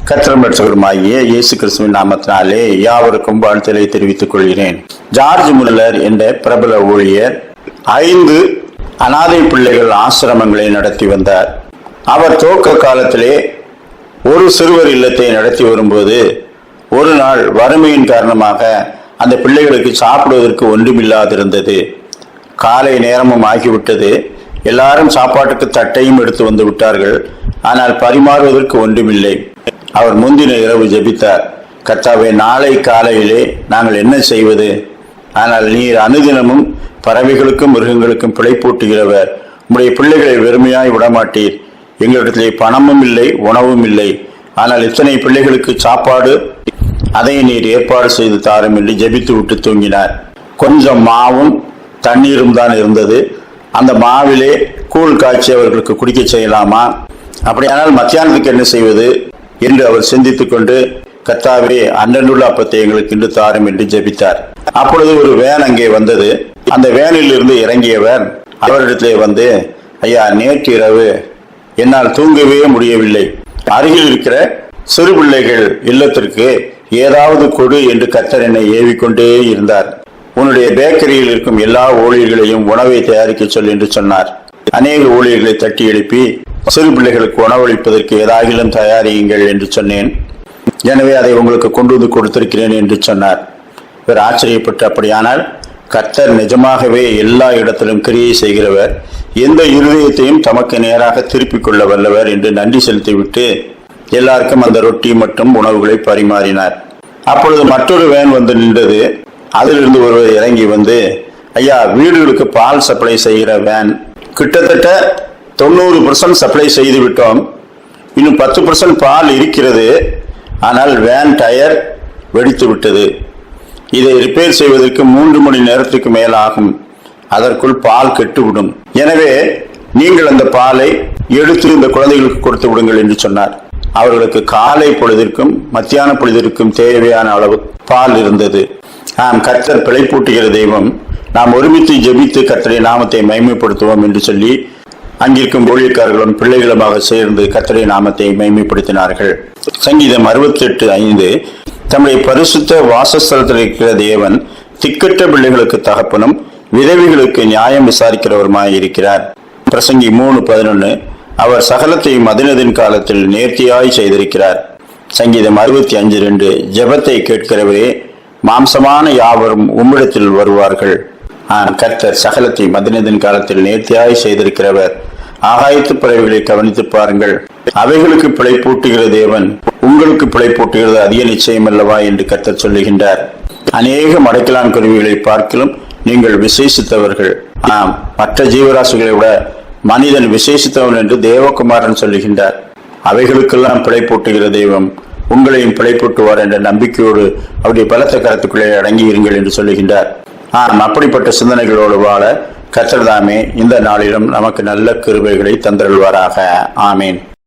கர்த்தரும் இரட்சகருமாகிய இயேசு கிறிஸ்துவின் நாமத்தினாலே யாவருக்கும் வாழ்த்துக்களை தெரிவித்துக் கொள்கிறேன். ஜார்ஜ் முல்லர் என்ற பிரபல ஊழியர் 5 அனாதை பிள்ளைகள் ஆசிரமங்களை நடத்தி வந்தார். அவர் துவக்க காலத்திலே ஒரு சிறுவர் இல்லத்தை நடத்தி வரும்போது ஒரு நாள் வறுமையின் காரணமாக அந்த பிள்ளைகளுக்கு சாப்பிடுவதற்கு ஒன்றுமில்லாதிருந்தது. காலை நேரமும் ஆகிவிட்டது. எல்லாரும் சாப்பாட்டுக்கு தட்டையும் எடுத்து வந்து விட்டார்கள். ஆனால் பரிமாறுவதற்கு ஒன்றுமில்லை. அவர் முந்தின இரவு ஜெபித்தார். கர்த்தாவே, நாளை காலையிலே நாங்கள் என்ன செய்வது? ஆனால் நீர் அனுதினமும் பறவைகளுக்கும் மிருகங்களுக்கும் பிழைப்பூட்டுகிறவர். உம்முடைய பிள்ளைகளை வெறுமையாய் விடமாட்டீர். எங்களிடத்திலே பணமும் இல்லை, உணவும் இல்லை. ஆனால் இத்தனை பிள்ளைகளுக்கு சாப்பாடு, அதை நீர் ஏற்பாடு செய்து தாரும் என்று ஜெபித்து விட்டு தூங்கினார். கொஞ்சம் மாவும் தண்ணீரும் தான் இருந்தது. அந்த மாவிலே கூழ் காய்ச்சி அவர்களுக்கு குடிக்க செய்யலாமா? அப்படியானால் மத்தியானத்துக்கு என்ன செய்வது என்று அவர் சிந்தித்துக் கொண்டு, கர்த்தாவே, அன்றன்றுள்ள அப்பத்தை எங்களுக்கு இன்று தாரும் என்று ஜெபித்தார். அப்பொழுது ஒரு வேன் அங்கே வந்தது. அந்த வேனில் இருந்து இறங்கியவர் அவரிடத்திலே வந்து, ஐயா, நேற்று இரவு என்னால் தூங்கவே முடியவில்லை. அருகில் இருக்கிற சிறு பிள்ளைகள் இல்லத்திற்கு ஏதாவது கொடு என்று கர்த்தர் என்னை ஏவிக்கொண்டே இருந்தார். உன்னுடைய பேக்கரியில் இருக்கும் எல்லா ஊழியர்களையும் உணவை தயாரிக்க சொல் என்று சொன்னார். அநேக ஊழியர்களை தட்டி எழுப்பி சிறு பிள்ளைகளுக்கு உணவளிப்பதற்கு ஏதாகிலும் தயாரியுங்கள் என்று சொன்னேன். எனவே அதை உங்களுக்கு கொண்டு வந்து கொடுத்திருக்கிறேன் என்று சொன்னார். இவர் ஆச்சரியப்பட்டு, அப்படியானால் கர்த்தர் நிஜமாகவே எல்லா இடத்திலும் கிரியை செய்கிறவர், எந்த இருதயத்தையும் தமக்கு நேராக திருப்பிக் கொள்ள வல்லவர் என்று நன்றி செலுத்திவிட்டு எல்லாருக்கும் அந்த ரொட்டி மற்றும் உணவுகளை பரிமாறினார். அப்பொழுது மற்றொரு வேன் வந்து நின்றது. அதிலிருந்து ஒருவர் இறங்கி வந்து, ஐயா, வீடுகளுக்கு பால் சப்ளை செய்கிற வேன், கிட்டத்தட்ட 90% சப்ளை செய்து விட்டோம். இன்னும் 10% பால் இருக்கிறது. ஆனால் வேன் டயர் வெடித்து விட்டது. இதை ரிப்பேர் செய்வதற்கு 3 மணி நேரத்துக்கு மேல் ஆகும். அதற்குள் பால் கெட்டுவிடும். எனவே நீங்கள் அந்த பாலை எடுத்து இந்த குழந்தைகளுக்கு கொடுத்து விடுங்கள் என்று சொன்னார். அவர்களுக்கு காலை பொழுதிற்கும் மத்தியான பொழுதிற்கும் தேவையான அளவு பால் இருந்தது. கர்த்தர் பிழைப்பூட்டுகிற தெய்வம். நாம் ஒருமித்து ஜெபித்து கர்த்தருடைய நாமத்தை மகிமைப்படுத்துவோம் என்று சொல்லி அங்கிருக்கும் ஊழியக்காரர்களும் பிள்ளைகளுமாக சேர்ந்து கர்த்தருடைய நாமத்தை மகிமைப்படுத்தினார்கள். சங்கீதம் 68:5, தம்முடைய பரிசுத்த வாசஸ்தலத்தில் இருக்கிற தேவன் திக்கற்ற பிள்ளைகளுக்கு தகப்பனும் விதவைகளுக்கு நியாயம் விசாரிக்கிறவருமாய் இருக்கிறார். பிரசங்கி 3:11, அவர் சகலத்தையும் அதினதின் காலத்தில் நேர்த்தியாய் செய்திருக்கிறார். சங்கீதம் 65:2, ஜெபத்தை கேட்கிறவரே, மாம்சமான யாவரும் உம்மிடத்தில் வருவார்கள். கர்த்தர் சகலத்தை மதினதின் காலத்தில் நேர்த்தியாய் செய்திருக்கிறவர். ஆகாயத்து பறவைகளை கவனித்து பாருங்கள், அவைகளுக்கு பிழைப்பூட்டுகிற தேவன் உங்களுக்கு பிழைப்பூட்டுகிறது அதிக நிச்சயம் அல்லவா என்று கர்த்தர் சொல்லுகின்றார். அநேக மடக்கிலான் குருவிகளை பார்க்கிலும் நீங்கள் விசேஷித்தவர்கள். மற்ற ஜீவராசிகளை விட மனிதன் விசேஷித்தவன் என்று தேவகுமாரன் சொல்லுகின்றார். அவைகளுக்கெல்லாம் பிழைப்பூட்டுகிற தெய்வம் உங்களையும் பிழைப்பூட்டுவார் என்ற நம்பிக்கையோடு அவருடைய பலத்த கரத்துக்குள்ளே அடங்கி இருங்கள் என்று சொல்லுகின்றார். அப்படிப்பட்ட சிந்தனைகளோடு வாழ கர்த்தர் தாமே இந்த நாளிலும் நமக்கு நல்ல கிருபைகளை தந்தருள்வாராக. ஆமேன்.